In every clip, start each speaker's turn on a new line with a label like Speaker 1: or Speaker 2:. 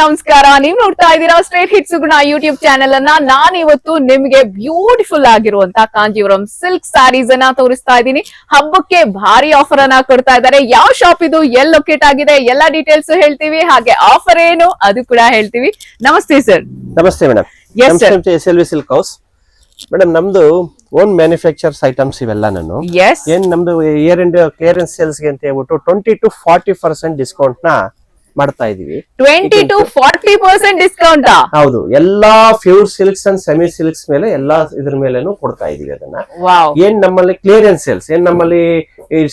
Speaker 1: ನಮಸ್ಕಾರ. ನೀವ್ ನೋಡ್ತಾ ಇದ್ದೀರಾ ಸ್ಟ್ರೇಟ್ ಹಿಟ್ಸ್ ಗುಣ ಯೂಟ್ಯೂಬ್ ಚಾನೆಲ್ ಅನ್ನ. ನಾನು ಇವತ್ತು ನಿಮ್ಗೆ ಬ್ಯೂಟಿಫುಲ್ ಆಗಿರುವಂತ ಕಾಂಜೀವರಂ ಸಿಲ್ಕ್ ಸ್ಯಾರೀಸ್ ಅನ್ನ ತೋರಿಸ್ತಾ ಇದ್ದೀನಿ. ಹಬ್ಬಕ್ಕೆ ಭಾರಿ ಆಫರ್ ಅನ್ನ ಕೊಡ್ತಾ ಇದ್ದಾರೆ. ಯಾವ ಶಾಪ್ ಇದು, ಎಲ್ಲಿ ಲೊಕೇಟ್ ಆಗಿದೆ, ಎಲ್ಲಾ ಡೀಟೇಲ್ಸ್ ಹೇಳ್ತೀವಿ. ಹಾಗೆ ಆಫರ್ ಏನು ಅದು ಕೂಡ ಹೇಳ್ತೀವಿ. ನಮಸ್ತೆ ಸರ್.
Speaker 2: ನಮಸ್ತೆ madam.
Speaker 1: Yes sir.
Speaker 2: SLV silk house madam. ನಮ್ದು ಓನ್ ಮ್ಯಾನುಫ್ಯಾಕ್ಚರ್ಸ್ ಐಟಮ್ಸ್ ಇವೆಲ್ಲ. ನಾನು ಏನ್ ನಮ್ದು ಇಯರ್ ಎಂಡ್ ಕ್ಲಿಯರೆನ್ಸ್ ಸೇಲ್ಸ್ ಗೆ ಅಂತ ಹೇಳ್ಬಿಟ್ಟು 20 to 40% ಡಿಸ್ಕೌಂಟ್ ನ ಮಾಡ್ತಾ ಇದೀವಿ.
Speaker 1: 20 to 40% ಡಿಸ್ಕೌಂಟ್.
Speaker 2: ಹೌದು, ಎಲ್ಲಾ pure silks and semi silks ಮೇಲೆ ಎಲ್ಲಾ ಇದ್ರ ಮೇಲೆನೂ ಕೊಡ್ತಾ ಇದೀವಿ ಅದನ್ನ. ಏನ್ ನಮ್ಮಲ್ಲಿ ಕ್ಲಿಯರೆನ್ಸ್ ಸೇಲ್ಸ್, ಏನ್ ನಮ್ಮಲ್ಲಿ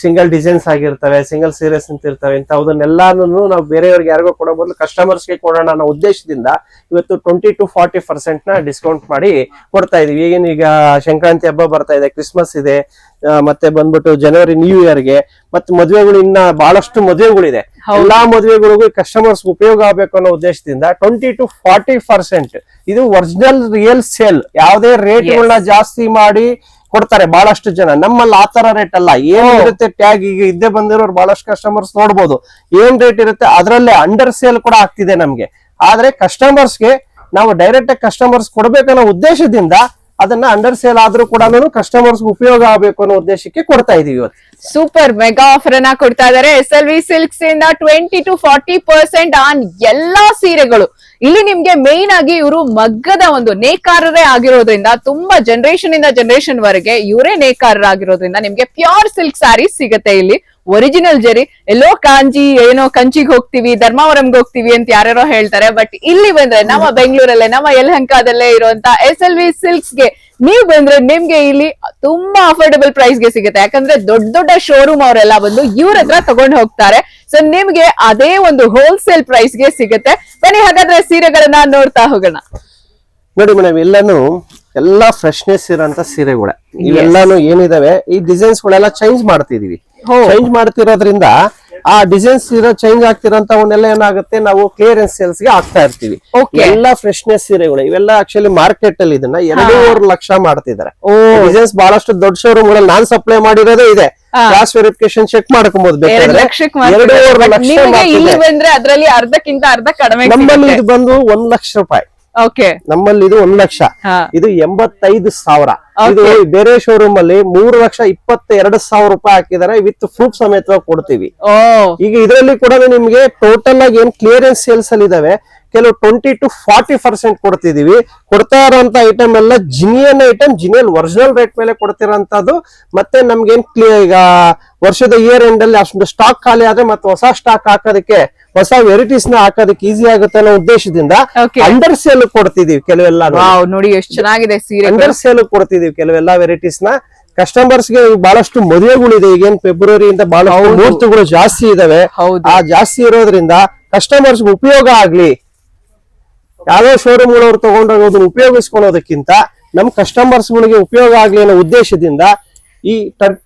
Speaker 2: ಸಿಂಗಲ್ ಡಿಸೈನ್ಸ್ ಆಗಿರ್ತವೆ, ಸಿಂಗಲ್ ಸೀರೀಸ್ ಅಂತ ಇರ್ತವೆ, ಇಂಥದನ್ನೆಲ್ಲಾನು ನಾವು ಬೇರೆಯವ್ರಿಗೆ ಯಾರಿಗೋ ಕೊಡೋ ಬದಲು ಕಸ್ಟಮರ್ಸ್ ಗೆ ಕೊಡೋಣ ಅನ್ನೋ ಉದ್ದೇಶದಿಂದ ಇವತ್ತು 20 to 40% ನ ಡಿಸ್ಕೌಂಟ್ ಮಾಡಿ ಕೊಡ್ತಾ ಇದೀವಿ. ಈಗ ಸಂಕ್ರಾಂತಿ ಹಬ್ಬ ಬರ್ತಾ ಇದೆ, ಕ್ರಿಸ್ಮಸ್ ಇದೆ, ಮತ್ತೆ ಬಂದ್ಬಿಟ್ಟು ಜನವರಿ ನ್ಯೂ ಇಯರ್ ಗೆ, ಮತ್ತೆ ಮದುವೆಗಳು ಇನ್ನ ಬಹಳಷ್ಟು ಮದುವೆಗಳಿದೆ. ಎಲ್ಲಾ ಮದುವೆಗಳಿಗೂ ಕಸ್ಟಮರ್ಸ್ ಉಪಯೋಗ ಆಗಬೇಕು ಅನ್ನೋ ಉದ್ದೇಶದಿಂದ 20 to 40% ಇದು ಒರಿಜಿನಲ್ ರಿಯಲ್ ಸೇಲ್. ಯಾವುದೇ ರೇಟ್ಗಳನ್ನ ಜಾಸ್ತಿ ಮಾಡಿ ಕೊಡ್ತಾರೆ ಬಹಳಷ್ಟು ಜನ. ನಮ್ಮಲ್ಲಿ ಆತರ ರೇಟ್ ಅಲ್ಲ. ಏನ್ ಇರುತ್ತೆ ಟ್ಯಾಗ್, ಈಗ ಇದ್ದೇ ಬಂದಿರೋರು ಬಹಳಷ್ಟು ಕಸ್ಟಮರ್ಸ್ ನೋಡ್ಬೋದು, ಏನ್ ರೇಟ್ ಇರುತ್ತೆ ಅದರಲ್ಲೇ ಅಂಡರ್ ಸೇಲ್ ಕೂಡ ಆಗ್ತಿದೆ ನಮ್ಗೆ. ಆದ್ರೆ ಕಸ್ಟಮರ್ಸ್ಗೆ ನಾವು ಡೈರೆಕ್ಟ್ ಕಸ್ಟಮರ್ಸ್ ಕೊಡ್ಬೇಕನ್ನೋ ಉದ್ದೇಶದಿಂದ ಅದನ್ನ ಅಂಡರ್ ಸೇಲ್ ಆದ್ರೂ ಕೂಡ ಕಸ್ಟಮರ್ಸ್ ಉಪಯೋಗ ಆಗಬೇಕು ಅನ್ನೋ ಉದ್ದೇಶಕ್ಕೆ ಕೊಡ್ತಾ ಇದೀವಿ ಇವತ್ತು.
Speaker 1: ಸೂಪರ್ ಮೆಗಾ ಆಫರ್ ಅನ್ನ ಕೊಡ್ತಾ ಇದಾರೆ SLV ಸಿಲ್ಕ್ಸ್ ಇಂದ 20 to 40% ಆನ್ ಎಲ್ಲಾ ಸೀರೆಗಳು. ಇಲ್ಲಿ ನಿಮ್ಗೆ ಮೇನ್ ಆಗಿ ಇವರು ಮಗ್ಗದ ಒಂದು ನೇಕಾರರೇ ಆಗಿರೋದ್ರಿಂದ, ತುಂಬಾ ಜನರೇಷನ್ ಇಂದ ಜನರೇಷನ್ ವರೆಗೆ ಇವರೇ ನೇಕಾರರಾಗಿರೋದ್ರಿಂದ ನಿಮ್ಗೆ ಪ್ಯೂರ್ ಸಿಲ್ಕ್ ಸ್ಯಾರೀಸ್ ಸಿಗತ್ತೆ ಇಲ್ಲಿ. ಒರಿಜಿನಲ್ ಜರಿ. ಎಲ್ಲೋ ಕಾಂಜಿ ಏನೋ ಕಂಚಿಗೆ ಹೋಗ್ತೀವಿ, ಧರ್ಮಾವರಂಗೆ ಹೋಗ್ತೀವಿ ಅಂತ ಯಾರ್ಯಾರೋ ಹೇಳ್ತಾರೆ. ಬಟ್ ಇಲ್ಲಿ ಬಂದ್ರೆ ನಮ್ಮ ಬೆಂಗಳೂರಲ್ಲೇ, ನಮ್ಮ ಯಲಹಂಕದಲ್ಲೇ ಇರುವಂತ SLV ಸಿಲ್ಕ್ಸ್ ಗೆ ನೀವ್ ಬಂದ್ರೆ ನಿಮ್ಗೆ ಇಲ್ಲಿ ತುಂಬಾ ಅಫೋರ್ಡಬಲ್ ಪ್ರೈಸ್ ಗೆ ಸಿಗುತ್ತೆ. ಯಾಕಂದ್ರೆ ದೊಡ್ಡ ದೊಡ್ಡ ಶೋರೂಮ್ ಅವರೆಲ್ಲ ಬಂದು ಇವ್ರ ಹತ್ರ ತಗೊಂಡ್ ಹೋಗ್ತಾರೆ. ಸೊ ನಿಮ್ಗೆ ಅದೇ ಒಂದು ಹೋಲ್ಸೇಲ್ ಪ್ರೈಸ್ ಗೆ ಸಿಗುತ್ತೆ. ಬನ್ನಿ ಹಾಗಾದ್ರೆ ಸೀರೆಗಳನ್ನ ನೋಡ್ತಾ ಹೋಗೋಣ.
Speaker 2: ನೋಡಿ ಮೇಡಮ್, ಎಲ್ಲಾ ಫ್ರೆಶ್ನೆಸ್ ಇರೋಂತ ಸೀರೆಗಳ ಇವೆಲ್ಲಾನು ಏನಿದಾವೆ, ಈ ಡಿಸೈನ್ಸ್ ಗಳೆಲ್ಲ ಚೇಂಜ್ ಮಾಡ್ತಿದೀವಿ. ಚೇಂಜ್ ಮಾಡ್ತಿರೋದ್ರಿಂದ ಆ ಡಿಸೈನ್ಸ್ ಚೇಂಜ್ ಆಗ್ತಿರೋಂತವನ್ನೆಲ್ಲ ಏನಾಗುತ್ತೆ, ನಾವು ಕ್ಲಿಯರೆನ್ಸ್ ಸೇಲ್ಸ್ ಗೆ ಆಗ್ತಾ ಇರ್ತೀವಿ. ಎಲ್ಲಾ ಫ್ರೆಶ್ನೆಸ್ ಸೀರೆಗಳು ಇವೆಲ್ಲ ಆಕ್ಚುಲಿ ಮಾರ್ಕೆಟ್ ಅಲ್ಲಿ ಇದನ್ನ 2.5 ಲಕ್ಷ ಮಾಡ್ತಿದ್ದಾರೆ. ಡಿಸೈನ್ಸ್ ಬಹಳಷ್ಟು ದೊಡ್ಡ ಶೋರೂಮ್ ಗಳಲ್ಲಿ ನಾನ್ ಸಪ್ಲೈ ಮಾಡಿರೋದೇ ಇದೆ. ಕ್ಲಾಸ್ ವೆರಿಫಿಕೇಶನ್ ಚೆಕ್ ಮಾಡ್ಕೊಬಹುದು ಬೇಕಾದ್ರೆ. 2.5 ಲಕ್ಷ
Speaker 1: ಅದರಲ್ಲಿ ಅರ್ಧಕ್ಕಿಂತ ಅರ್ಧ ಕಡಿಮೆ.
Speaker 2: ನಮ್ಮಲ್ಲಿ ಇದು ಬಂದು 1 ಲಕ್ಷ ರೂಪಾಯಿ. ನಮ್ಮಲ್ಲಿ ಇದು 1 ಲಕ್ಷ, ಇದು 85,000. ಇದು ಬೇರೆ ಶೋರೂಮ್ ಅಲ್ಲಿ 3,22,000 ರೂಪಾಯಿ ಹಾಕಿದಾರೆ. ವಿತ್ ಪ್ರೂಫ್ ಸಮೇತವಾಗಿ ಕೊಡ್ತೀವಿ. ಈಗ ಇದರಲ್ಲಿ ಕೂಡ ನಿಮ್ಗೆ ಟೋಟಲ್ ಆಗಿ ಏನ್ ಕ್ಲಿಯರೆನ್ಸ್ ಸೇಲ್ಸ್ ಅಲ್ಲಿ ಇದಾವೆ, ಕೆಲವು 20 to 40% ಕೊಡ್ತಿದೀವಿ. ಕೊಡ್ತಾ ಇರೋಂತ ಐಟಮ್ ಎಲ್ಲ ಜಿನಿಯನ್ ಐಟಮ್, ಜಿನಿಯಲ್ ಒರಿಜಿನಲ್ ರೇಟ್ ಮೇಲೆ ಕೊಡ್ತಿರೋಂತದ್ದು. ಮತ್ತೆ ನಮ್ಗೇನ್ ಈಗ ವರ್ಷದ ಇಯರ್ ಎಂಡ್ ಅಲ್ಲಿ ಅಷ್ಟು ಸ್ಟಾಕ್ ಖಾಲಿ ಆದ್ರೆ ಮತ್ತೆ ಹೊಸ ಸ್ಟಾಕ್ ಹಾಕೋದಕ್ಕೆ, ಹೊಸ ವೆರೈಟೀಸ್ ನ ಹಾಕೋದಕ್ಕೆ ಈಸಿ ಆಗುತ್ತೆ ಅನ್ನೋ ಉದ್ದೇಶದಿಂದ ಅಂಡರ್ ಸೇಲ್ ಕೊಡ್ತಿದೀವಿ. ಕೆಲವೆಲ್ಲ
Speaker 1: ನೋಡಿ ಎಷ್ಟು ಚೆನ್ನಾಗಿದೆ ಸೀರೆ.
Speaker 2: ಅಂಡರ್ ಸೇಲ್ ಕೊಡ್ತಿದೀವಿ ಕೆಲವೆಲ್ಲ ವೆರೈಟೀಸ್ ನ. ಕಸ್ಟಮರ್ಸ್ ಗೆ ಬಹಳಷ್ಟು ಮದುವೆಗಳಿದೆ. ಈಗೇನ್ ಫೆಬ್ರವರಿಯಿಂದ ಬಹಳಷ್ಟು ಮುಹೂರ್ತಗಳು ಜಾಸ್ತಿ ಇದಾವೆ. ಆ ಜಾಸ್ತಿ ಇರೋದ್ರಿಂದ ಕಸ್ಟಮರ್ಸ್ ಉಪಯೋಗ ಆಗ್ಲಿ, ಯಾವ್ದೋ ಶೋರೂಮ್ ಗಳವ್ರು ತಗೊಂಡೋಗೋದನ್ನ ಉಪಯೋಗಿಸ್ಕೊಳ್ಳೋದಕ್ಕಿಂತ ನಮ್ ಕಸ್ಟಮರ್ಸ್ ಗಳಿಗೆ ಉಪಯೋಗ ಆಗ್ಲಿ ಅನ್ನೋ ಉದ್ದೇಶದಿಂದ ಈ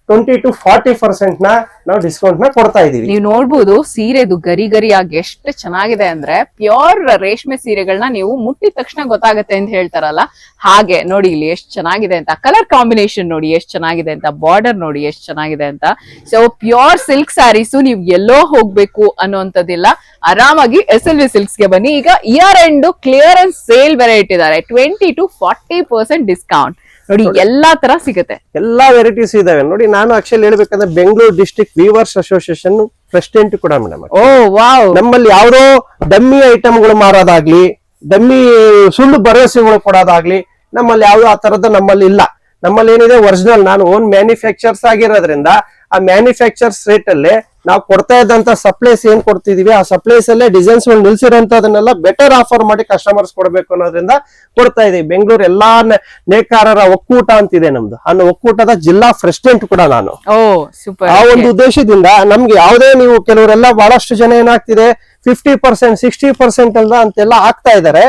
Speaker 2: 20 to 40% ನ ನಾವು ಡಿಸ್ಕೌಂಟ್ ನ ಕೊಡ್ತಾ ಇದೀವಿ.
Speaker 1: ನೀವು ನೋಡ್ಬೋದು ಸೀರೆದು ಗರಿ ಗರಿ ಆಗಿ ಎಷ್ಟು ಚೆನ್ನಾಗಿದೆ ಅಂದ್ರೆ, ಪ್ಯೂರ್ ರೇಷ್ಮೆ ಸೀರೆಗಳನ್ನ ನೀವು ಮುಟ್ಟಿದ ತಕ್ಷಣ ಗೊತ್ತಾಗತ್ತೆ ಅಂತ ಹೇಳ್ತಾರಲ್ಲ ಹಾಗೆ. ನೋಡಿ ಇಲ್ಲಿ ಎಷ್ಟು ಚೆನ್ನಾಗಿದೆ ಅಂತ, ಕಲರ್ ಕಾಂಬಿನೇಷನ್ ನೋಡಿ ಎಷ್ಟು ಚೆನ್ನಾಗಿದೆ ಅಂತ, ಬಾರ್ಡರ್ ನೋಡಿ ಎಷ್ಟು ಚೆನ್ನಾಗಿದೆ ಅಂತ. ಸೊ ಪ್ಯೂರ್ ಸಿಲ್ಕ್ ಸ್ಯಾರೀಸ್ ನೀವು ಎಲ್ಲೋ ಹೋಗ್ಬೇಕು ಅನ್ನೋಂಥದ್ದಿಲ್ಲ. ಆರಾಮಾಗಿ SLV ಸಿಲ್ಕ್ಸ್ ಗೆ ಬನ್ನಿ. ಈಗ ಇಯರ್ ಎಂಡ್ ಕ್ಲಿಯರೆನ್ಸ್ ಸೇಲ್ ಬೇರೆ ಇಟ್ಟಿದ್ದಾರೆ. 20 to 40% ಡಿಸ್ಕೌಂಟ್ ನೋಡಿ. ಎಲ್ಲಾ ತರ ಸಿಗುತ್ತೆ,
Speaker 2: ಎಲ್ಲಾ ವೆರೈಟೀಸ್ ಇದಾವೆ. ನೋಡಿ, ನಾನು ಆಕ್ಚುಲಿ ಹೇಳ್ಬೇಕಂದ್ರೆ Bengaluru district viewers association president ಕೂಡ ಮೇಡಮ್. ನಮ್ಮಲ್ಲಿ ಯಾವ್ದೋ ಡಮ್ಮಿ ಐಟಮ್ ಗಳು ಮಾರೋದಾಗ್ಲಿ, ಡಮ್ಮಿ ಸುಳ್ಳು ಭರವಸೆಗಳು ಕೊಡೋದಾಗ್ಲಿ ನಮ್ಮಲ್ಲಿ ಯಾವ್ದು ಆ ತರದ್ದು ನಮ್ಮಲ್ಲಿ ಇಲ್ಲ. ನಮ್ಮಲ್ಲಿ ಏನಿದೆ ಒರಿಜಿನಲ್, ನಾನು ಓನ್ ಮ್ಯಾನುಫ್ಯಾಕ್ಚರ್ಸ್ ಆಗಿರೋದ್ರಿಂದ ಆ ಮ್ಯಾನುಫ್ಯಾಕ್ಚರ್ಸ್ ರೇಟ್ ಅಲ್ಲಿ ನಾವು ಕೊಡ್ತಾ ಇದ್ದಂತ ಸಪ್ಲೈಸ್ ಏನ್ ಕೊಡ್ತಿದೀವಿ, ಆ ಸಪ್ಲೈಸ್ ಅಲ್ಲೇ ಡಿಸೈನ್ಸ್ ನಿಲ್ಸಿರೋಂತದನ್ನೆಲ್ಲ ಬೆಟರ್ ಆಫರ್ ಮಾಡಿ ಕಸ್ಟಮರ್ಸ್ ಕೊಡ್ಬೇಕು ಅನ್ನೋದ್ರಿಂದ ಕೊಡ್ತಾ ಇದೀವಿ. ಬೆಂಗಳೂರು ಎಲ್ಲಾ ನೇಕಾರರ ಒಕ್ಕೂಟ ಅಂತಿದೆ ನಮ್ದು, ಅನ್ನೋ ಒಕ್ಕೂಟದ ಜಿಲ್ಲಾ ಪ್ರೆಸಿಡೆಂಟ್ ಕೂಡ ನಾನು. ಆ ಒಂದು ಉದ್ದೇಶದಿಂದ ನಮ್ಗೆ ಯಾವುದೇ, ನೀವು ಕೆಲವರೆಲ್ಲ ಬಹಳಷ್ಟು ಜನ ಏನಾಗ್ತಿದೆ 50%, 60% ಅಲ್ಲ ಅಂತೆಲ್ಲ ಆಗ್ತಾ ಇದಾರೆ.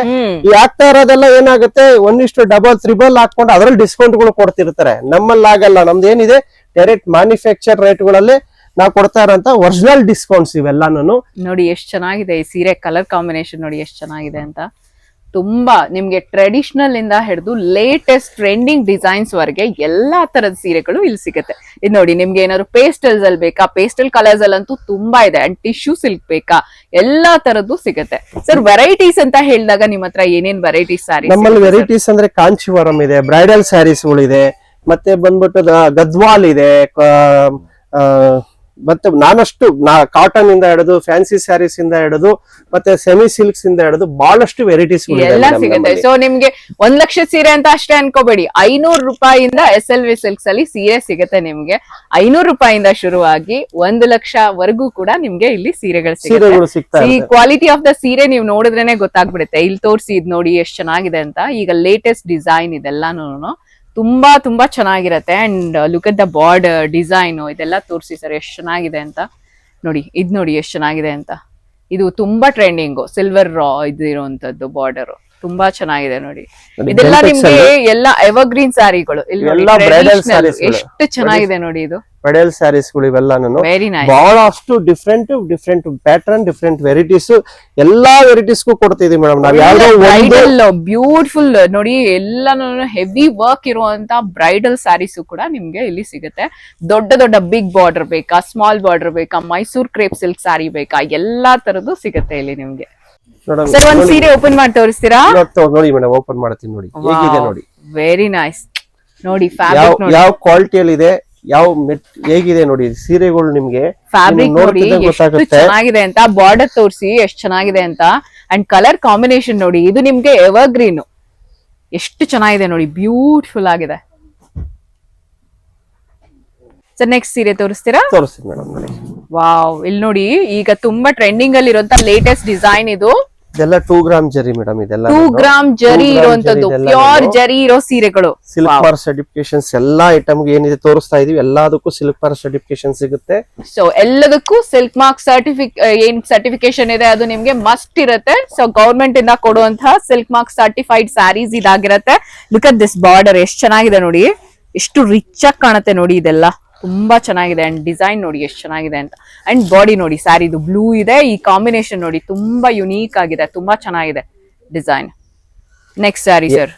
Speaker 2: ಈ ಆಗ್ತಾ ಇರೋದೆಲ್ಲ ಏನಾಗುತ್ತೆ, 1:3 3 ಹಾಕೊಂಡು ಅದ್ರಲ್ಲಿ ಡಿಸ್ಕೌಂಟ್ ಗಳು ಕೊಡ್ತಿರ್ತಾರೆ. ನಮ್ಮಲ್ಲಿ ಆಗಲ್ಲ. ನಮ್ದು ಏನಿದೆ ಡೈರೆಕ್ಟ್ ಮ್ಯಾನುಫ್ಯಾಕ್ಚರ್ ರೇಟ್ ಗಳಲ್ಲಿ ನಾವು ಕೊಡ್ತಾ ಇರೋಂತ ಒರಿಜಿನಲ್ ಡಿಸ್ಕೌಂಟ್ಸ್ ಇವೆಲ್ಲಾನು.
Speaker 1: ನೋಡಿ ಎಷ್ಟು ಚೆನ್ನಾಗಿದೆ ಈ ಸೀರೆ, ಕಲರ್ ಕಾಂಬಿನೇಷನ್ ನೋಡಿ ಎಷ್ಟು ಚೆನ್ನಾಗಿದೆ ಅಂತ. ತುಂಬಾ ನಿಮ್ಗೆ ಟ್ರೆಡಿಷನಲ್ ಇಂದ ಹಿಡಿದು ಲೇಟೆಸ್ಟ್ ಟ್ರೆಂಡಿಂಗ್ ಡಿಸೈನ್ಸ್ ವರೆಗೆ ಎಲ್ಲಾ ತರದ ಸೀರೆಗಳು ಇಲ್ಲಿ ಸಿಗುತ್ತೆ. ಇದು ನೋಡಿ, ನಿಮ್ಗೆ ಏನಾದ್ರು ಪೇಸ್ಟಲ್ಸ್ ಅಲ್ಲಿ ಬೇಕಾ, ಪೇಸ್ಟಲ್ ಕಲರ್ಸ್ ಅಲ್ಲಂತೂ ತುಂಬಾ ಇದೆ. ಅಂಡ್ ಟಿಶ್ಯೂ ಸಿಲ್ಕ್ ಬೇಕಾ, ಎಲ್ಲಾ ತರದ್ದು ಸಿಗುತ್ತೆ. ಸರ್ ವೆರೈಟೀಸ್ ಅಂತ ಹೇಳಿದಾಗ ನಿಮ್ ಹತ್ರ ಏನೇನ್ ವೆರೈಟೀಸ್ ಸಾರಿ?
Speaker 2: ನಮ್ಮಲ್ಲಿ ವೆರೈಟೀಸ್ ಅಂದ್ರೆ ಕಾಂಚಿವರಂ ಇದೆ, ಬ್ರೈಡಲ್ ಸ್ಯಾರೀಸ್ಗಳಿದೆ, ಮತ್ತೆ ಬಂದ್ಬಿಟ್ಟು ಗದ್ವಾಲ್ ಇದೆ, ಮತ್ತೆ ಕಾಟನ್ ಇಂದ ಹಿಡಿದು ಫ್ಯಾನ್ಸಿ ಸ್ಯಾರೀಸ್ ಇಂದ ಹಿಡಿದು ಮತ್ತೆ ಸೆಮಿ ಸಿಲ್ಕ್ಸ್ ಇಂದ ಹಿಡಿದು ಬಹಳಷ್ಟು ವೆರೈಟೀಸ್
Speaker 1: ಎಲ್ಲ ಸಿಗುತ್ತೆ. ಸೊ ನಿಮ್ಗೆ 1 ಲಕ್ಷ ಸೀರೆ ಅಂತ ಅಷ್ಟೇ ಅನ್ಕೋಬೇಡಿ, 500 ರೂಪಾಯಿಯಿಂದ SLV ಸಿಲ್ಕ್ಸ್ ಅಲ್ಲಿ ಸೀರೆ ಸಿಗುತ್ತೆ. ನಿಮ್ಗೆ 500 ರೂಪಾಯಿಂದ ಶುರುವಾಗಿ 1 ಲಕ್ಷ ವರೆಗೂ ಕೂಡ ನಿಮ್ಗೆ ಇಲ್ಲಿ ಸೀರೆಗಳು ಸಿಗುತ್ತೆ. ಈ ಕ್ವಾಲಿಟಿ ಆಫ್ ದ ಸೀರೆ ನೀವು ನೋಡಿದ್ರೇನೆ ಗೊತ್ತಾಗ್ಬಿಡುತ್ತೆ. ಇಲ್ಲಿ ತೋರಿಸಿ, ಇದ್ ನೋಡಿ ಎಷ್ಟು ಚೆನ್ನಾಗಿದೆ ಅಂತ. ಈಗ ಲೇಟೆಸ್ಟ್ ಡಿಸೈನ್ ಇದೆಲ್ಲಾನು ತುಂಬಾ ತುಂಬಾ ಚೆನ್ನಾಗಿರತ್ತೆ. And look at the border design ಇದೆಲ್ಲ ತೋರಿಸಿ ಸರ್ ಎಷ್ಟು ಚೆನ್ನಾಗಿದೆ ಅಂತ. ನೋಡಿ, ಇದ್ ನೋಡಿ ಎಷ್ಟು ಚೆನ್ನಾಗಿದೆ ಅಂತ. ಇದು ತುಂಬಾ ಟ್ರೆಂಡಿಂಗ್ ಸಿಲ್ವರ್ ಇದಿರುವಂತದ್ದು ಬಾರ್ಡರ್, ತುಂಬಾ ಚೆನ್ನಾಗಿದೆ ನೋಡಿ. ಇದೆಲ್ಲ ನಿಮ್ಗೆ ಎಲ್ಲ ಎವರ್ಗ್ರೀನ್ ಸ್ಯಾರಿಗಳು. ಎಷ್ಟು ಚೆನ್ನಾಗಿದೆ ನೋಡಿ, ಇದು
Speaker 2: ಬ್ರೈಡಲ್ ಸ್ಯಾರೀಸ್ ಗಳು ಇವೆಲ್ಲ
Speaker 1: ವೆರಿ ನೈಸ್.
Speaker 2: ಬಹಳಷ್ಟು ಡಿಫ್ರೆಂಟ್ ಪ್ಯಾಟರ್ನ್, ಡಿಫ್ರೆಂಟ್ ವೆರೈಟೀಸ್, ಎಲ್ಲಾ ವೆರೈಟೀಸ್ಗೂ ಕೊಡ್ತಿದೀವಿ ಮೇಡಮ್. ನಾವ್ ಯಾವ್ದೋ
Speaker 1: ಬ್ಯೂಟಿಫುಲ್ ನೋಡಿ, ಎಲ್ಲಾನು ಹೆವಿ ವರ್ಕ್ ಇರುವಂತ ಬ್ರೈಡಲ್ ಸ್ಯಾರೀಸ್ ಕೂಡ ನಿಮ್ಗೆ ಇಲ್ಲಿ ಸಿಗುತ್ತೆ. ದೊಡ್ಡ ದೊಡ್ಡ ಬಿಗ್ ಬಾರ್ಡರ್ ಬೇಕಾ, ಸ್ಮಾಲ್ ಬಾರ್ಡರ್ ಬೇಕಾ, ಮೈಸೂರ್ ಕ್ರೇಪ್ ಸಿಲ್ಕ್ ಸ್ಯಾರಿ ಬೇಕಾ, ಎಲ್ಲಾ ತರದ್ದು ಸಿಗುತ್ತೆ ಇಲ್ಲಿ ನಿಮ್ಗೆ. ಸರ್ ಒಂದ್ ಸೀರೆ ಓಪನ್ ಮಾಡಿ ತೋರಿಸ್ತೀರಾ?
Speaker 2: ನೋಡಿ ಮೇಡಮ್, ಓಪನ್ ಮಾಡ್ತೀನಿ ನೋಡಿ, ಹೇಗಿದೆ ನೋಡಿ.
Speaker 1: ವೆರಿ ನೈಸ್ ನೋಡಿ, ಫ್ಯಾಬ್ರಿಕ್ ನೋಡಿ
Speaker 2: ಯಾವ ಕ್ವಾಲಿಟಿಯಲ್ಲಿ ಇದೆ, ಹೇಗಿದೆ ನೋಡಿ ಸೀರೆಗಳು. ನಿಮ್ಗೆ
Speaker 1: ಫ್ಯಾಬ್ರಿಕ್ ನೋಡಿ ಎಷ್ಟು ಚೆನ್ನಾಗಿದೆ ಅಂತ, ಬಾರ್ಡರ್ ತೋರಿಸಿ ಎಷ್ಟು ಚೆನ್ನಾಗಿದೆ ಅಂತ. ಅಂಡ್ ಕಲರ್ ಕಾಂಬಿನೇಷನ್ ನೋಡಿ, ಇದು ನಿಮ್ಗೆ ಎವರ್ಗ್ರೀನ್ ಎಷ್ಟು ಚೆನ್ನಾಗಿದೆ ನೋಡಿ, ಬ್ಯೂಟಿಫುಲ್ ಆಗಿದೆ. ಸರ್ ನೆಕ್ಸ್ಟ್ ಸೀರೆ ತೋರಿಸ್ತೀರಾ?
Speaker 2: ತೋರಿಸ್ತೀನಿ ಮೇಡಮ್ ನೋಡಿ.
Speaker 1: ವಾವ್, ಇಲ್ಲಿ ನೋಡಿ, ಈಗ ತುಂಬಾ ಟ್ರೆಂಡಿಂಗ್ ಅಲ್ಲಿ ಇರುವಂತ ಲೇಟೆಸ್ಟ್ ಡಿಸೈನ್ ಇದು.
Speaker 2: ಇದೆಲ್ಲ 2 ಗ್ರಾಮ್ ಜರಿ ಮೇಡಮ್. ಇದೆಲ್ಲ
Speaker 1: 2 ಗ್ರಾಮ್ ಜರಿ ಇರುವಂತದ್ದು, ಪ್ಯೂರ್ ಜರಿ ಇರೋ ಸೀರೆಗಳು.
Speaker 2: ಸಿಲ್ಕ್ ಮಾರ್ಕ್ ಸರ್ಟಿಫಿಕೇಶನ್ಸ್ ಎಲ್ಲಾ ಐಟಮ್ ಏನಿದೆ ತೋರಿಸ್ತಾ ಇದೀವಿ, ಎಲ್ಲದಕ್ಕೂ ಸಿಲ್ಕ್ ಮಾರ್ಕ್ ಸರ್ಟಿಫಿಕೇಶನ್ ಸಿಗುತ್ತೆ.
Speaker 1: ಸೊ ಎಲ್ಲದಕ್ಕೂ ಸಿಲ್ಕ್ ಮಾರ್ಕ್ ಏನ್ ಸರ್ಟಿಫಿಕೇಶನ್ ಇದೆ ಅದು ನಿಮ್ಗೆ ಮಸ್ಟ್ ಇರುತ್ತೆ. ಸೊ ಗವರ್ಮೆಂಟ್ ಇಂದ ಕೊಡುವಂತಹ ಸಿಲ್ಕ್ ಮಾರ್ಕ್ ಸರ್ಟಿಫೈಡ್ ಸ್ಯಾರೀಸ್ ಇದಾಗಿರತ್ತೆ. ಲುಕ್ ಅಟ್ ದಿಸ್ ಬಾರ್ಡರ್ ಎಷ್ಟು ಚೆನ್ನಾಗಿದೆ ನೋಡಿ, ಎಷ್ಟು ರಿಚ್ ಆಗಿ ಕಾಣುತ್ತೆ ನೋಡಿ. ಇದೆಲ್ಲ ತುಂಬಾ ಚೆನ್ನಾಗಿದೆ. ಅಂಡ್ ಡಿಸೈನ್ ನೋಡಿ ಎಷ್ಟು ಚೆನ್ನಾಗಿದೆ ಅಂತ. ಅಂಡ್ ಬಾಡಿ ನೋಡಿ, ಸ್ಯಾರಿದು ಬ್ಲೂ ಇದೆ, ಈ ಕಾಂಬಿನೇಷನ್ ನೋಡಿ ತುಂಬಾ ಯುನೀಕ್ ಆಗಿದೆ, ತುಂಬಾ ಚೆನ್ನಾಗಿದೆ ಡಿಸೈನ್. Next sari sir.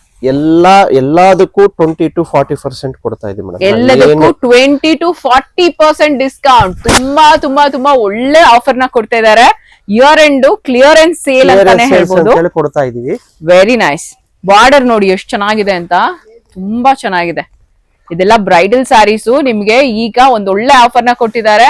Speaker 2: ಎಲ್ಲದಕ್ಕೂ 20 to 40% ಕೊಡ್ತಾ ಇದೀವಿ ಮೇಡಮ್.
Speaker 1: ಎಲ್ಲದಕ್ಕೂ 20 to 40% ಡಿಸ್ಕೌಂಟ್. ತುಂಬಾ ತುಂಬಾ ತುಂಬಾ ಒಳ್ಳೆ ಆಫರ್ ನ ಕೊಡ್ತಾ ಇದಾರೆ. ಇಯರ್ ಎಂಡ್ ಕ್ಲಿಯರೆನ್ಸ್ ಸೇಲ್ ಅಂತಾನೆ ಹೇಳ್ಬೋದು,
Speaker 2: ಕೊಡ್ತಾ ಇದೀವಿ.
Speaker 1: Very nice. ಬಾರ್ಡರ್ ನೋಡಿ ಎಷ್ಟು ಚೆನ್ನಾಗಿದೆ ಅಂತ, ತುಂಬಾ ಚೆನ್ನಾಗಿದೆ. ಇದೆಲ್ಲ ಬ್ರೈಡಲ್ ಸ್ಯಾರೀಸು. ನಿಮ್ಗೆ ಈಗ ಒಂದ್ ಒಳ್ಳೆ ಆಫರ್ ನ ಕೊಟ್ಟಿದ್ದಾರೆ.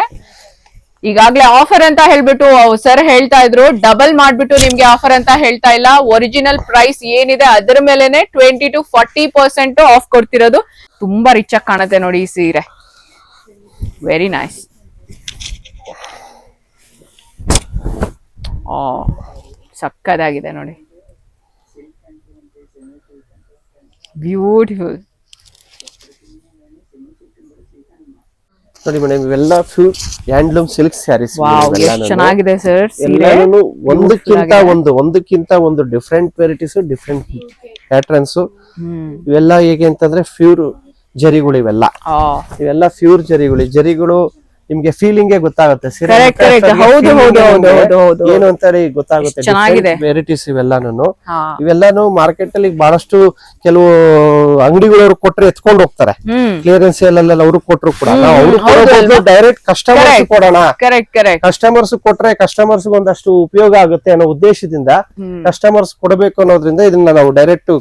Speaker 1: ಈಗಾಗ್ಲೇ ಆಫರ್ ಅಂತ ಹೇಳ್ಬಿಟ್ಟು ಸರ್ ಹೇಳ್ತಾ ಇದ್ರು, ಡಬಲ್ ಮಾಡ್ಬಿಟ್ಟು ನಿಮ್ಗೆ ಆಫರ್ ಅಂತ ಹೇಳ್ತಾ ಇಲ್ಲ. ಒರಿಜಿನಲ್ ಪ್ರೈಸ್ ಏನಿದೆ ಅದರ ಮೇಲೆನೆ 20 to 40% ಆಫ್ ಕೊಡ್ತಿರೋದು. ತುಂಬಾ ರಿಚ್ ಆಗಿ ಕಾಣುತ್ತೆ ನೋಡಿ ಈ ಸೀರೆ, ವೆರಿ ನೈಸ್. ಸಕ್ಕದಾಗಿದೆ ನೋಡಿ, ಬ್ಯೂಟಿಫುಲ್
Speaker 2: ನೋಡಿ ಮೇಡಮ್. ಇವೆಲ್ಲ ಪ್ಯೂರ್ ಹ್ಯಾಂಡ್ಲೂಮ್ ಸಿಲ್ಕ್ ಸ್ಯಾರೀಸ್.
Speaker 1: ಚೆನ್ನಾಗಿದೆ ಸರ್.
Speaker 2: ಒಂದಕ್ಕಿಂತ ಒಂದು ಡಿಫ್ರೆಂಟ್ ವೆರೈಟೀಸ್, ಡಿಫ್ರೆಂಟ್ ಪ್ಯಾಟರ್ನ್ಸ್. ಇವೆಲ್ಲ ಹೇಗೆ ಅಂತಂದ್ರೆ ಪ್ಯೂರ್ ಜರಿಗಳು. ಇವೆಲ್ಲ ಪ್ಯೂರ್ ಜರಿಗಳು ನಿಮ್ಗೆ ಫೀಲಿಂಗ್ ಗೊತ್ತಾಗುತ್ತೆ. ಏನು ಅಂತ ಗೊತ್ತಾಗುತ್ತೆ. ವೆರೈಟೀಸ್ ಇವೆಲ್ಲಾನು ಮಾರ್ಕೆಟ್ ಅಲ್ಲಿ ಬಹಳಷ್ಟು ಕೆಲವು ಅಂಗಡಿಗಳವ್ರು ಕೊಟ್ರೆ ಎತ್ಕೊಂಡು ಹೋಗ್ತಾರೆ. ಕ್ಲಿಯರೆನ್ಸ್ ಸೇಲ್ ಅಲ್ಲೆಲ್ಲ ಅವ್ರು ಕೊಟ್ರು ಕೂಡ ಡೈರೆಕ್ಟ್ ಕಸ್ಟಮರ್ಸ್ ಕೊಡೋಣ. ಕಸ್ಟಮರ್ಸ್ ಕೊಟ್ರೆ ಕಸ್ಟಮರ್ಸ್ ಒಂದಷ್ಟು ಉಪಯೋಗ ಆಗುತ್ತೆ ಅನ್ನೋ ಉದ್ದೇಶದಿಂದ ಕಸ್ಟಮರ್ಸ್ ಕೊಡಬೇಕು ಅನ್ನೋದ್ರಿಂದ ಇದನ್ನ ನಾವು ಡೈರೆಕ್ಟ್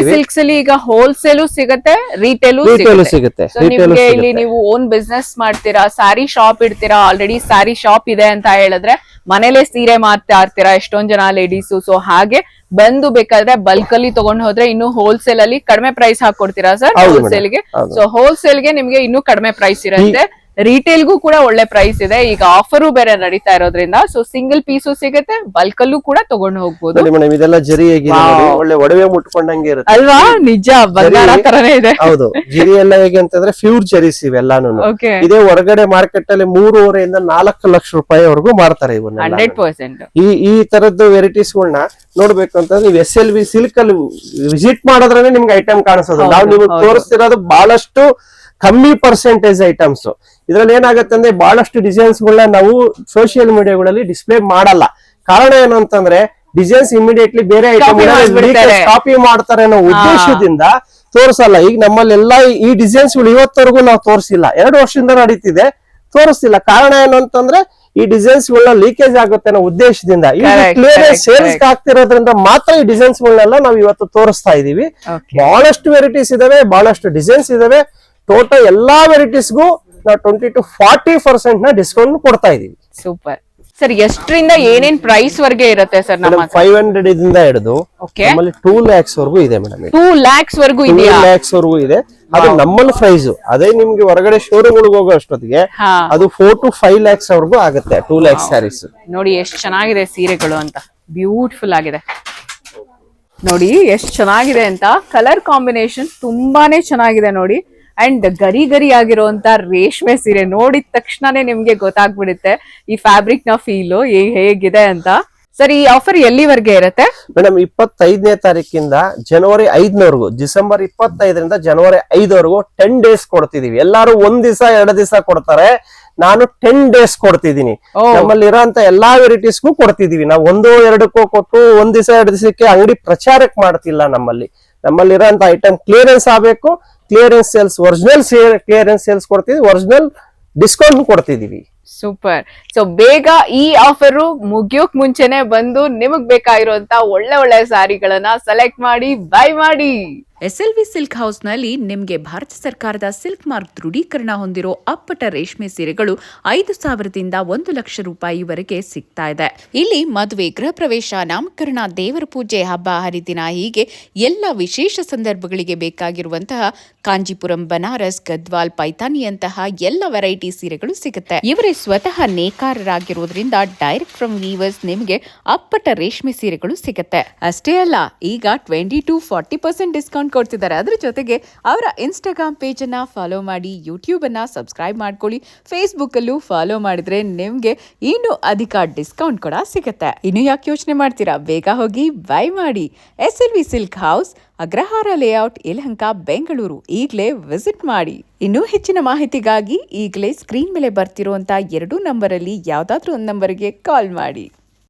Speaker 1: ಸಿಲ್ಕ್ಸ್ ಅಲ್ಲಿ ಈಗ ಹೋಲ್ಸೇಲ್ ಸಿಗುತ್ತೆ, ರಿಟೇಲ್ ಸಿಗುತ್ತೆ. ಇಲ್ಲಿ ನೀವು ಓನ್ ಬಿಸ್ನೆಸ್ ಮಾಡ್ತೀರಾ, ಸ್ಯಾರಿ ಶಾಪ್ ಇಡ್ತೀರಾ, ಆಲ್ರೆಡಿ ಸ್ಯಾರಿ ಶಾಪ್ ಇದೆ ಅಂತ ಹೇಳಿದ್ರೆ ಮನೇಲೆ ಸೀರೆ ಮಾರ್ತಾ ಇರ್ತೀರಾ ಎಷ್ಟೊಂದ್ ಜನ ಲೇಡೀಸು. ಸೊ ಹಾಗೆ ಬಂದು ಬೇಕಾದ್ರೆ ಬಲ್ಕ್ ಅಲ್ಲಿ ತಗೊಂಡ್ ಹೋದ್ರೆ ಇನ್ನು ಹೋಲ್ಸೇಲ್ ಅಲ್ಲಿ ಕಡಿಮೆ ಪ್ರೈಸ್ ಹಾಕೊಡ್ತೀರಾ ಸರ್ ಹೋಲ್ಸೇಲ್ಗೆ. ಸೊ ಹೋಲ್ಸೇಲ್ಗೆ ನಿಮ್ಗೆ ಇನ್ನೂ ಕಡಿಮೆ ಪ್ರೈಸ್ ಇರುತ್ತೆ. ರಿಟೇಲ್ಗೂ ಕೂಡ ಒಳ್ಳೆ ಪ್ರೈಸ್ ಇದೆ. ಈಗ ಆಫರು ಬೇರೆ ನಡೀತಾ ಇರೋದ್ರಿಂದ ಸೊ ಸಿಂಗಲ್ ಪೀಸು ಸಿಗುತ್ತೆ, ಬಲ್ಕ್ ಅಲ್ಲೂ ಕೂಡ ತಗೊಂಡು ಹೋಗ್ಬೋದು.
Speaker 2: ಇದೆಲ್ಲ ಜರಿ ಒಳ್ಳೆ ಒಡವೆ ಮುಟ್ಕೊಂಡಂಗೆ ಇರುತ್ತೆ
Speaker 1: ಅಲ್ವಾ? ನಿಜ ಬಂಗಾರ ತರನೇ ಇದೆ.
Speaker 2: ಹೌದು, ಜರಿ ಎಲ್ಲ ಹೇಗೆ ಅಂತಂದ್ರೆ ಪ್ಯೂರ್ ಜರೀಸ್ ಇವೆಲ್ಲಾನು. ಇದೇ ಹೊರಗಡೆ ಮಾರ್ಕೆಟ್ ಅಲ್ಲಿ 3.5 ಇಂದ 4 ಲಕ್ಷ ರೂಪಾಯಿವರೆಗೂ ಮಾರ್ತಾರೆ ಇವನ್ನ.
Speaker 1: 100%.
Speaker 2: ಈ ತರದ್ದು ವೆರೈಟೀಸ್ ಗಳನ್ನ ನೋಡ್ಬೇಕು ಅಂತಂದ್ರೆ ನೀವು SLV ಸಿಲ್ಕ್ ಅಲ್ಲಿ ವಿಸಿಟ್ ಮಾಡಿದ್ರೆ ನಿಮ್ಗೆ ಐಟಮ್ ಕಾಣಿಸೋದು. ನಾವು ನಿಮ್ಗೆ ತೋರಿಸ್ತಿರೋದು ಬಹಳಷ್ಟು ಕಮ್ಮಿ ಪರ್ಸೆಂಟೇಜ್ ಐಟಮ್ಸ್. ಇದ್ರಲ್ಲಿ ಏನಾಗುತ್ತೆ ಅಂದ್ರೆ ಬಹಳಷ್ಟು ಡಿಸೈನ್ಸ್ ಗಳನ್ನ ನಾವು ಸೋಷಿಯಲ್ ಮೀಡಿಯಾಗಳಲ್ಲಿ ಡಿಸ್ಪ್ಲೇ ಮಾಡಲ್ಲ. ಕಾರಣ ಏನು ಅಂತಂದ್ರೆ ಡಿಸೈನ್ಸ್ ಇಮಿಡಿಯೇಟ್ಲಿ ಬೇರೆ
Speaker 1: Copy ಮಾಡ್ಬಿಡ್ತಾರೆ.
Speaker 2: ಕಾಪಿ ಮಾಡ್ತಾರೆ ಅನ್ನೋ ಉದ್ದೇಶದಿಂದ ತೋರಿಸಲ್ಲ. ಈಗ ನಮ್ಮಲ್ಲೆಲ್ಲ ಈ ಡಿಸೈನ್ಸ್ ಗಳು ಇವತ್ತವರೆಗೂ ನಾವು ತೋರಿಸಿಲ್ಲ, 2 ವರ್ಷದಿಂದ ನಡೀತಿದೆ, ತೋರಿಸ್ತಿಲ್ಲ. ಕಾರಣ ಏನು ಅಂತಂದ್ರೆ ಈ ಡಿಸೈನ್ಸ್ ಗಳನ್ನ ಲೀಕೇಜ್ ಆಗುತ್ತೆ ಅನ್ನೋ ಉದ್ದೇಶದಿಂದ
Speaker 1: Correct,
Speaker 2: ಕ್ಲಿಯರೆನ್ಸ್
Speaker 1: correct,
Speaker 2: ಸೇಲ್ಸ್ ಆಗ್ತಿರೋದ್ರಿಂದ ಮಾತ್ರ ಈ ಡಿಸೈನ್ಸ್ ಗಳನ್ನೆಲ್ಲ ನಾವು ಇವತ್ತು ತೋರಿಸ್ತಾ ಇದೀವಿ.
Speaker 1: Okay.
Speaker 2: ಬಹಳಷ್ಟು ವೆರೈಟೀಸ್ ಇದಾವೆ, ಬಹಳಷ್ಟು ಡಿಸೈನ್ಸ್ ಇದಾವೆ. ಟೋಟಲ್ ಎಲ್ಲಾ ವೆರೈಟೀಸ್ಗೂ ನಾವು 20 to 40% ನ ಡಿಸ್ಕೌಂಟ್ ಕೊಡ್ತಾ ಇದೀವಿ.
Speaker 1: Super sir. ಎಷ್ಟರಿಂದ ಏನೇನ್ ಪ್ರೈಸ್ ವರ್ಗೆ ಇರುತ್ತೆ ಸರ್ ನಮ್ಮ
Speaker 2: ಮೇಡಮ್ 500 ಇಂದ ಹಿಡಿದು
Speaker 1: ಓಕೆ
Speaker 2: ನಮ್ಮಲ್ಲಿ 2 lakhs ವರ್ಗೂ ಇದೆ ಮೇಡಮ್.
Speaker 1: 2 lakhs ವರ್ಗೂ
Speaker 2: 2
Speaker 1: ಇದೆಯಾ?
Speaker 2: lakhs ವರ್ಗೂ ಇದೆ. ಅದು ನಮ್ಮಲ್ಲಿ ಪ್ರೈಸ್. ಅದೇ ನಿಮ್ಗೆ ಹೊರಗಡೆ ಶೋರೂಮ್ ಗಳಿಗೆ ಹೋಗೋ ಅಷ್ಟೊತ್ತಿಗೆ
Speaker 1: ಹಾ
Speaker 2: ಅದು 4 to 5 lakhs ವರ್ಗೂ ಆಗುತ್ತೆ. 2 lakhs ಸ್ಯಾರೀಸ್
Speaker 1: ನೋಡಿ ಎಷ್ಟು ಚೆನ್ನಾಗಿದೆ ಸೀರೆಗಳು ಅಂತ, ಬ್ಯೂಟಿಫುಲ್ ಆಗಿದೆ ನೋಡಿ ಎಷ್ಟು ಚೆನ್ನಾಗಿದೆ ಅಂತ. ಕಲರ್ ಕಾಂಬಿನೇಷನ್ ತುಂಬಾನೇ ಚೆನ್ನಾಗಿದೆ ನೋಡಿ. ಅಂಡ್ ಗರಿ ಗರಿ ಆಗಿರುವಂತ ರೇಷ್ಮೆ ಸೀರೆ ನೋಡಿದ ತಕ್ಷಣನೇ ನಿಮ್ಗೆ ಗೊತ್ತಾಗ್ಬಿಡುತ್ತೆ ಈ ಫ್ಯಾಬ್ರಿಕ್ ನ ಫೀಲ್ ಹೇಗಿದೆ ಅಂತ. ಸರ್ ಈ ಆಫರ್ ಎಲ್ಲಿವರೆಗೆ ಇರುತ್ತೆ
Speaker 2: ಮೇಡಮ್? 25ನೇ ತಾರೀಕಿಂದ ಜನವರಿ 5ನವರೆಗೂ, ಡಿಸೆಂಬರ್ 25ರಿಂದ ಜನವರಿ 5ವರೆಗೂ 10 days ಕೊಡ್ತಿದೀವಿ. ಎಲ್ಲಾರು 1 ದಿವಸ 2 ದಿವಸ ಕೊಡ್ತಾರೆ, ನಾನು 10 days ಕೊಡ್ತಿದೀನಿ. ನಮ್ಮಲ್ಲಿ ಇರೋಂತ ಎಲ್ಲಾ ವೆರೈಟೀಸ್ಗೂ ಕೊಡ್ತಿದೀವಿ. ನಾವು 1-2 ಕೊಟ್ಟು 1 ದಿವಸ 2 ದಿವಸಕ್ಕೆ ಅಂಗಡಿ ಪ್ರಚಾರಕ್ಕೆ ಮಾಡ್ತಿಲ್ಲ. ನಮ್ಮಲ್ಲಿ ಇರೋಂತ ಐಟಮ್ ಕ್ಲಿಯರೆನ್ಸ್ ಆಗ್ಬೇಕು. Clearance sales, original clearance sales ಕೊಡ್ತಿದೀವಿ, ಒರಿಜಿನಲ್ ಡಿಸ್ಕೌಂಟ್ ಕೊಡ್ತಿದೀವಿ.
Speaker 1: ಸೂಪರ್. ಸೊ ಬೇಗ ಈ ಆಫರ್ ಮುಗಿಯೋಕ್ ಮುಂಚೆನೆ ಬಂದು ನಿಮಗ್ ಬೇಕಾಗಿರುವಂತ ಒಳ್ಳೆ ಒಳ್ಳೆ ಸಾರಿಗಳನ್ನ ಸೆಲೆಕ್ಟ್ ಮಾಡಿ ಬೈ ಮಾಡಿ.
Speaker 3: ಎಸ್ಎಲ್ವಿ ಸಿಲ್ಕ್ ಹೌಸ್ನಲ್ಲಿ ನಿಮಗೆ ಭಾರತ ಸರ್ಕಾರದ ಸಿಲ್ಕ್ ಮಾರ್ಕ್ ದೃಢೀಕರಣ ಹೊಂದಿರೋ ಅಪ್ಪಟ ರೇಷ್ಮೆ ಸೀರೆಗಳು 5,000ದಿಂದ 1 ಲಕ್ಷ ರೂಪಾಯಿವರೆಗೆ ಸಿಗ್ತಾ ಇದೆ. ಇಲ್ಲಿ ಮದುವೆ, ಗೃಹ ಪ್ರವೇಶ, ನಾಮಕರಣ, ದೇವರ ಪೂಜೆ, ಹಬ್ಬ ಹರಿದಿನ ಹೀಗೆ ಎಲ್ಲ ವಿಶೇಷ ಸಂದರ್ಭಗಳಿಗೆ ಬೇಕಾಗಿರುವಂತಹ ಕಾಂಜಿಪುರಂ, ಬನಾರಸ್, ಗದ್ವಾಲ್, ಪೈತಾನಿಯಂತಹ ಎಲ್ಲ ವೆರೈಟಿ ಸೀರೆಗಳು ಸಿಗುತ್ತೆ. ಇವರೇ ಸ್ವತಃ ನೇಕಾರರಾಗಿರೋದ್ರಿಂದ ಡೈರೆಕ್ಟ್ ಫ್ರಮ್ ವೀವರ್ಸ್ ನಿಮಗೆ ಅಪ್ಪಟ ರೇಷ್ಮೆ ಸೀರೆಗಳು ಸಿಗುತ್ತೆ. ಅಷ್ಟೇ ಅಲ್ಲ, ಈಗ 20 to 40% ಡಿಸ್ಕೌಂಟ್ ಕೊಡ್ತಿದ್ದಾರೆ. ಅದ್ರ ಜೊತೆಗೆ ಅವರ ಇನ್ಸ್ಟಾಗ್ರಾಮ್ ಪೇಜ್ ಅನ್ನ ಫಾಲೋ ಮಾಡಿ, ಯೂಟ್ಯೂಬ್ ಅನ್ನ ಸಬ್ಸ್ಕ್ರೈಬ್ ಮಾಡ್ಕೊಳ್ಳಿ, ಫೇಸ್ಬುಕ್ ಅಲ್ಲೂ ಫಾಲೋ ಮಾಡಿದ್ರೆ ನಿಮ್ಗೆ ಇನ್ನೂ ಅಧಿಕ ಡಿಸ್ಕೌಂಟ್ ಕೂಡ ಸಿಗುತ್ತೆ. ಇನ್ನು ಯಾಕೆ ಯೋಚನೆ ಮಾಡ್ತೀರಾ, ಬೇಗ ಹೋಗಿ ಬೈ ಮಾಡಿ. SLV silk house, Agrahara layout, Yelahanka, Bengaluru. ಈಗಲೇ ವಿಸಿಟ್ ಮಾಡಿ. ಇನ್ನೂ ಹೆಚ್ಚಿನ ಮಾಹಿತಿಗಾಗಿ ಈಗಲೇ ಸ್ಕ್ರೀನ್ ಮೇಲೆ ಬರ್ತಿರುವಂತ 2 ನಂಬರ್ ಅಲ್ಲಿ ಯಾವ್ದಾದ್ರೂ ಒಂದು ನಂಬರ್ಗೆ ಕಾಲ್ ಮಾಡಿ.